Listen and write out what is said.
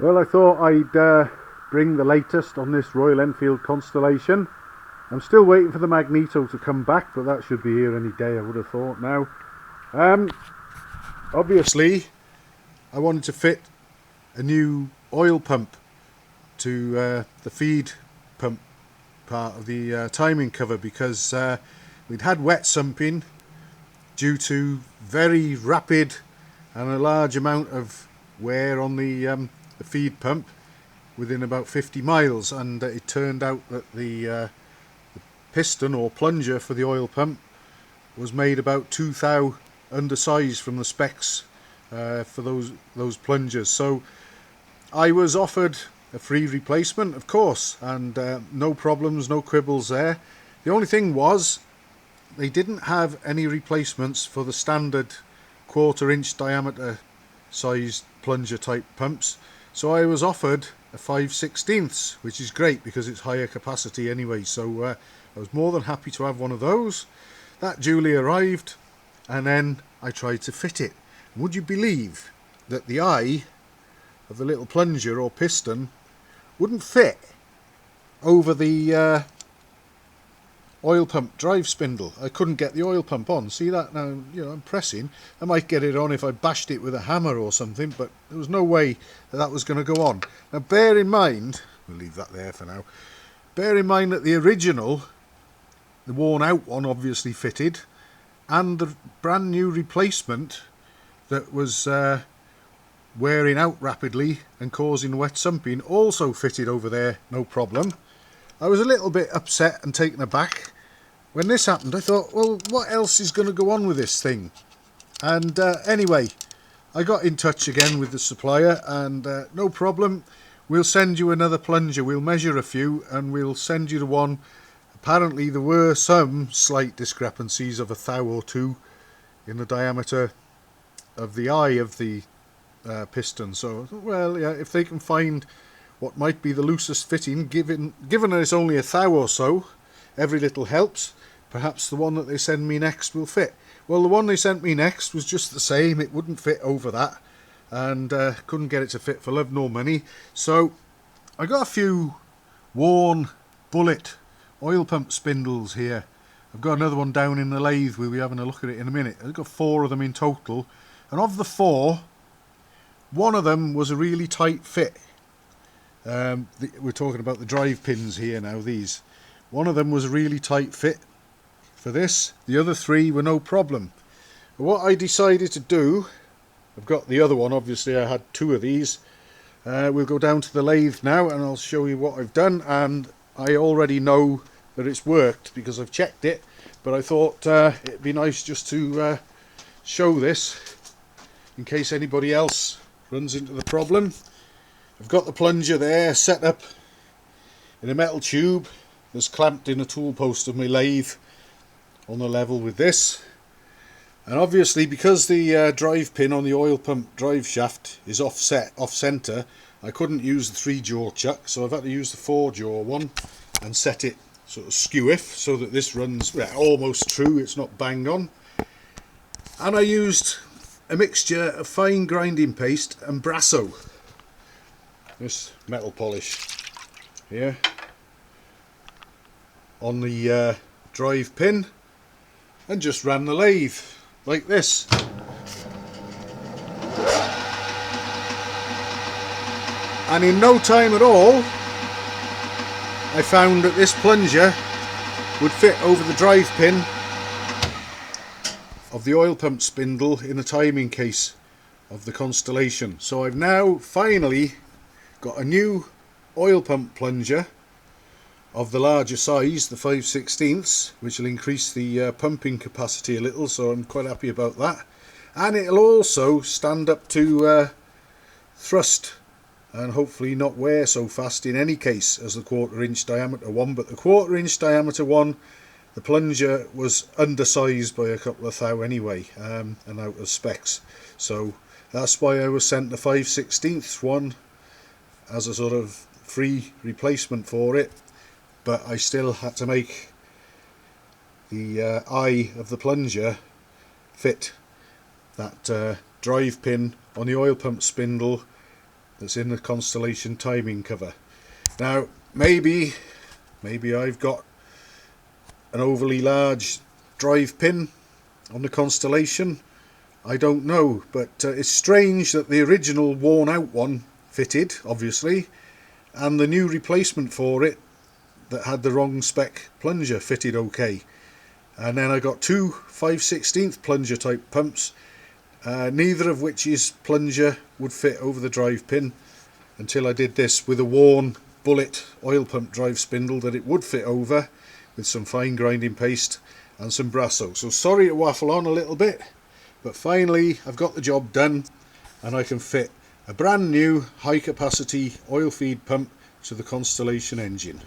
Well, I thought I'd bring the latest on this Royal Enfield Constellation. I'm still waiting for the magneto to come back, but that should be here any day, I would have thought now. Obviously, I wanted to fit a new oil pump to the feed pump part of the timing cover, because we'd had wet sumping due to very rapid and a large amount of wear on the feed pump within about 50 miles, and it turned out that the piston or plunger for the oil pump was made about 2 thou undersized from the specs for those plungers. So I was offered a free replacement, of course, and no problems, no quibbles there. The only thing was they didn't have any replacements for the standard 1/4 inch diameter sized plunger type pumps, so I was offered a 5/16, which is great because it's higher capacity anyway. So I was more than happy to have one of those. That duly arrived, and then I tried to fit it. Would you believe that the eye of the little plunger or piston wouldn't fit over the oil pump drive spindle? I couldn't get the oil pump on. See that now? You know, I'm pressing. I might get it on if I bashed it with a hammer or something, but there was no way that was going to go on. Now bear in mind, we'll leave that there for now, bear in mind that the original, the worn out one, obviously fitted, and the brand new replacement that was wearing out rapidly and causing wet sumping also fitted over there, no problem. I was a little bit upset and taken aback when this happened. I thought, well, what else is going to go on with this thing? And anyway, I got in touch again with the supplier, and no problem, we'll send you another plunger. We'll measure a few and we'll send you the one. Apparently there were some slight discrepancies of 1 thou or 2 in the diameter of the eye of the piston. So, well, yeah, if they can find what might be the loosest fitting, given that it's only 1 thou or so, every little helps. Perhaps the one that they send me next will fit. Well, the one they sent me next was just the same. It wouldn't fit over that, and couldn't get it to fit for love nor money. So I got a few worn bullet oil pump spindles here. I've got another one down in the lathe. We'll be having a look at it in a minute. I've got 4 of them in total, and of the 4, one of them was a really tight fit. We're talking about the drive pins here now, these. One of them was a really tight fit for this. The other 3 were no problem. But what I decided to do, I've got the other one, obviously I had 2 of these. We'll go down to the lathe now and I'll show you what I've done, and I already know that it's worked because I've checked it, but I thought it'd be nice just to show this in case anybody else runs into the problem. I've got the plunger there set up in a metal tube that's clamped in a tool post of my lathe on the level with this, and obviously because the drive pin on the oil pump drive shaft is off centre, I couldn't use the 3-jaw chuck, so I've had to use the 4-jaw one and set it sort of skew-if so that this runs almost true, it's not bang on. And I used a mixture of fine grinding paste and Brasso, this metal polish here, on the drive pin, and just ran the lathe like this. And in no time at all I found that this plunger would fit over the drive pin of the oil pump spindle in the timing case of the Constellation. So I've now finally got a new oil pump plunger of the larger size, the 5/16, which will increase the pumping capacity a little, so I'm quite happy about that. And it'll also stand up to thrust and hopefully not wear so fast in any case as the 1/4 inch diameter one. But the 1/4 inch diameter one, the plunger was undersized by a couple of thou anyway, and out of specs, so that's why I was sent the 5/16 one as a sort of free replacement for it. But I still had to make the eye of the plunger fit that drive pin on the oil pump spindle that's in the Constellation timing cover. Now maybe I've got an overly large drive pin on the Constellation, I don't know, but it's strange that the original worn out one fitted, obviously, and the new replacement for it that had the wrong spec plunger fitted okay. And then I got two 5/16 plunger type pumps, neither of which's plunger would fit over the drive pin, until I did this with a worn bullet oil pump drive spindle that it would fit over, with some fine grinding paste and some brasso. So sorry to waffle on a little bit, but finally I've got the job done and I can fit a brand new high capacity oil feed pump to the Constellation engine.